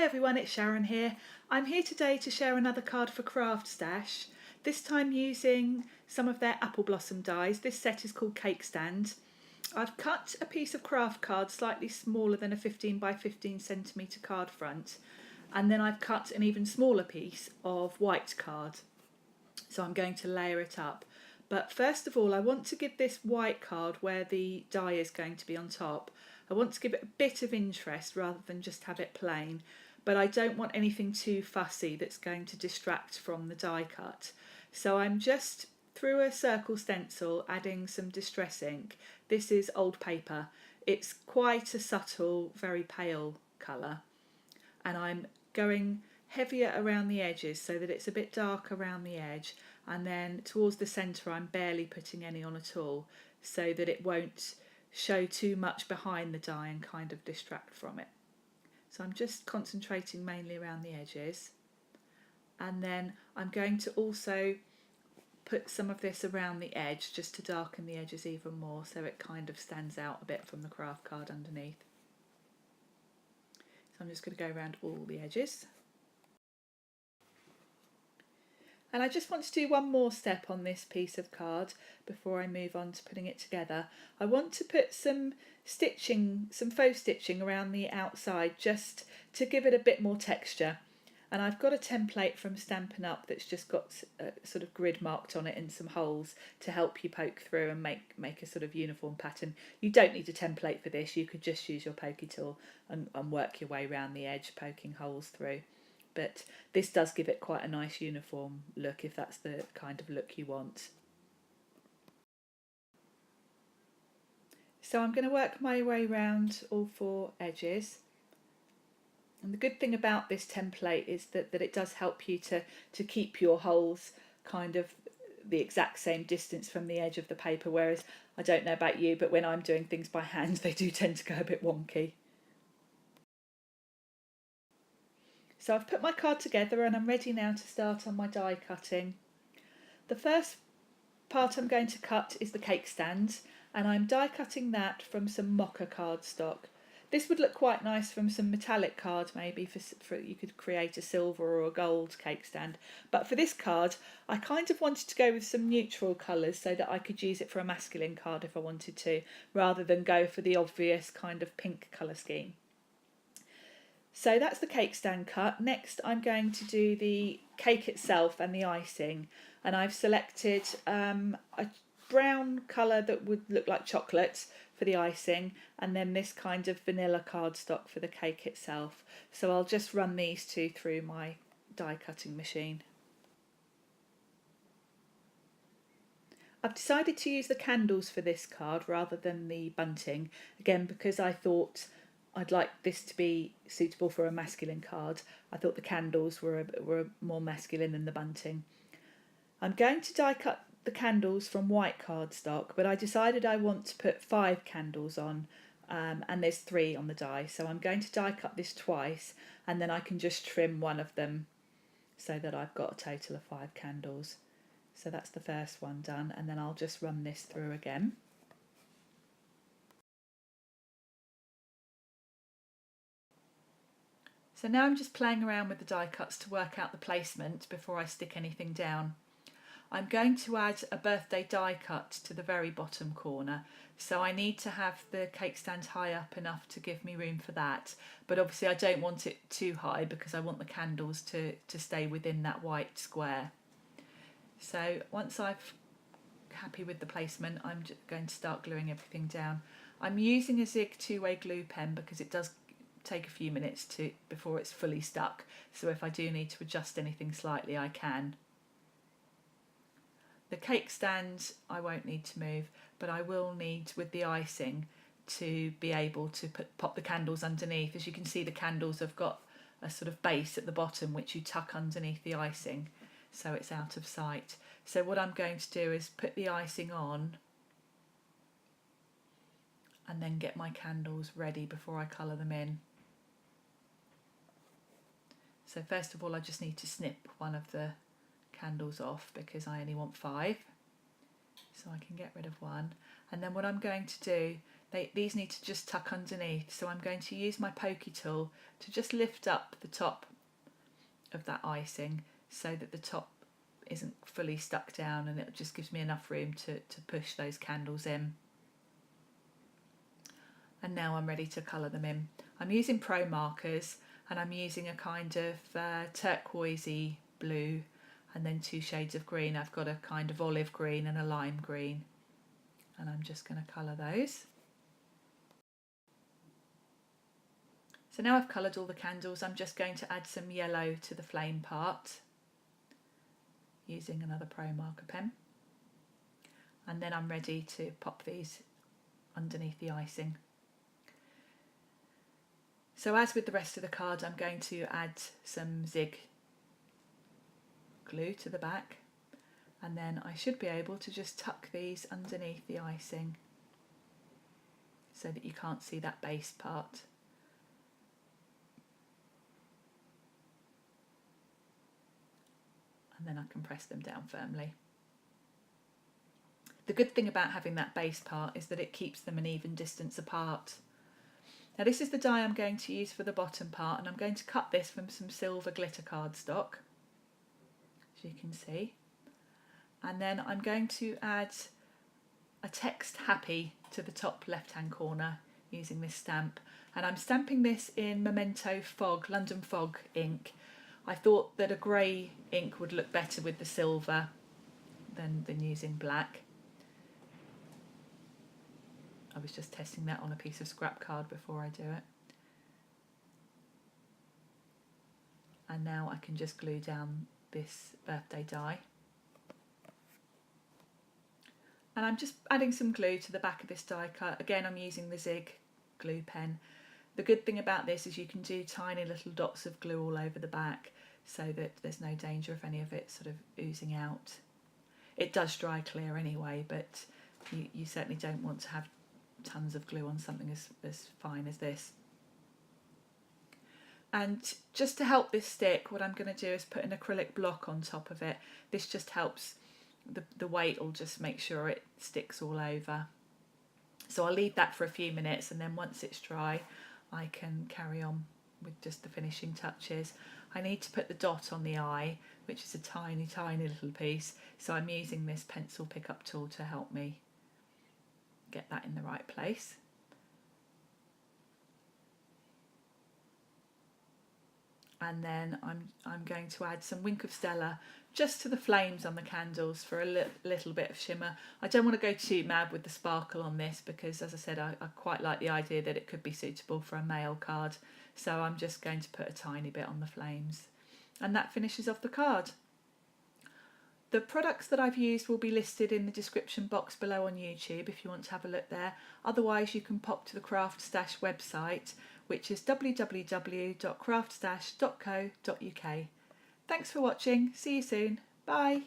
everyone, it's Sharon here. I'm here today to share another card for Craftstash, this time using some of their apple blossom dies. This set is called Cake Stand. I've cut a piece of craft card slightly smaller than a 15 by 15 centimetre card front, and then I've cut an even smaller piece of white card. So I'm going to layer it up. But first of all, I want to give this white card where the die is going to be on top, I want to give it a bit of interest rather than just have it plain, but I don't want anything too fussy that's going to distract from the die cut. So I'm just, through a circle stencil, adding some distress ink. This is old paper. It's quite a subtle, very pale colour, and I'm going heavier around the edges so that it's a bit dark around the edge, and then towards the centre I'm barely putting any on at all so that it won't show too much behind the die and kind of distract from it. So I'm just concentrating mainly around the edges, and then I'm going to also put some of this around the edge just to darken the edges even more so it kind of stands out a bit from the craft card underneath. So I'm just going to go around all the edges. And I just want to do one more step on this piece of card before I move on to putting it together. I want to put some stitching, some faux stitching around the outside just to give it a bit more texture. And I've got a template from Stampin' Up that's just got a sort of grid marked on it and some holes to help you poke through and make a sort of uniform pattern. You don't need a template for this, you could just use your pokey tool and work your way around the edge, poking holes through. But this does give it quite a nice uniform look if that's the kind of look you want. So I'm going to work my way around all four edges. And the good thing about this template is that it does help you to keep your holes kind of the exact same distance from the edge of the paper, whereas I don't know about you, but when I'm doing things by hand they do tend to go a bit wonky. So I've put my card together and I'm ready now to start on my die cutting. The first part I'm going to cut is the cake stand, and I'm die cutting that from some mocha cardstock. This would look quite nice from some metallic card, maybe for you could create a silver or a gold cake stand. But for this card, I kind of wanted to go with some neutral colours so that I could use it for a masculine card if I wanted to, rather than go for the obvious kind of pink colour scheme. So that's the cake stand cut. Next I'm going to do the cake itself and the icing, and I've selected a brown colour that would look like chocolate for the icing, and then this kind of vanilla cardstock for the cake itself. So I'll just run these two through my die cutting machine. I've decided to use the candles for this card rather than the bunting, again because I thought I'd like this to be suitable for a masculine card. I thought the candles were more masculine than the bunting. I'm going to die cut the candles from white cardstock, but I decided I want to put 5 candles on, and there's 3 on the die, so I'm going to die cut this twice and then I can just trim one of them so that I've got a total of 5 candles. So that's the first one done, and then I'll just run this through again. So now I'm just playing around with the die cuts to work out the placement before I stick anything down. I'm going to add a birthday die cut to the very bottom corner, so I need to have the cake stand high up enough to give me room for that, but obviously I don't want it too high because I want the candles to stay within that white square. So once I'm happy with the placement, I'm just going to start gluing everything down. I'm using a Zig two-way glue pen because it does take a few minutes before it's fully stuck, so if I do need to adjust anything slightly I can. The cake stand I won't need to move, but I will need with the icing to be able to pop the candles underneath. As you can see, the candles have got a sort of base at the bottom which you tuck underneath the icing so it's out of sight. So what I'm going to do is put the icing on and then get my candles ready before I colour them in. So first of all I just need to snip one of the candles off because I only want 5, so I can get rid of one. And then what I'm going to do these need to just tuck underneath, so I'm going to use my pokey tool to just lift up the top of that icing so that the top isn't fully stuck down, and it just gives me enough room to push those candles in. And now I'm ready to colour them in. I'm using Pro markers, and I'm using a kind of turquoisey blue and then 2 shades of green. I've got a kind of olive green and a lime green, and I'm just going to colour those. So now I've coloured all the candles, I'm just going to add some yellow to the flame part using another Pro marker pen, and then I'm ready to pop these underneath the icing. So as with the rest of the card, I'm going to add some zig glue to the back, and then I should be able to just tuck these underneath the icing so that you can't see that base part. And then I can press them down firmly. The good thing about having that base part is that it keeps them an even distance apart. Now this is the die I'm going to use for the bottom part, and I'm going to cut this from some silver glitter cardstock, as you can see. And then I'm going to add a text happy to the top left hand corner using this stamp, and I'm stamping this in Memento Fog, London Fog ink. I thought that a grey ink would look better with the silver than using black. I was just testing that on a piece of scrap card before I do it. And now I can just glue down this birthday die. And I'm just adding some glue to the back of this die cut. Again, I'm using the Zig glue pen. The good thing about this is you can do tiny little dots of glue all over the back so that there's no danger of any of it sort of oozing out. It does dry clear anyway, but you certainly don't want to have tons of glue on something as fine as this. And just to help this stick, what I'm going to do is put an acrylic block on top of it. This just helps, the weight will just make sure it sticks all over. So I'll leave that for a few minutes, and then once it's dry I can carry on with just the finishing touches. I need to put the dot on the eye, which is a tiny little piece, so I'm using this pencil pickup tool to help me get that in the right place. And then I'm going to add some Wink of Stella just to the flames on the candles for a little bit of shimmer. I don't want to go too mad with the sparkle on this because, as I said, I quite like the idea that it could be suitable for a mail card. So I'm just going to put a tiny bit on the flames. And that finishes off the card. The products that I've used will be listed in the description box below on YouTube if you want to have a look there. Otherwise, you can pop to the Craftstash website, which is www.craftstash.co.uk. Thanks for watching. See you soon. Bye.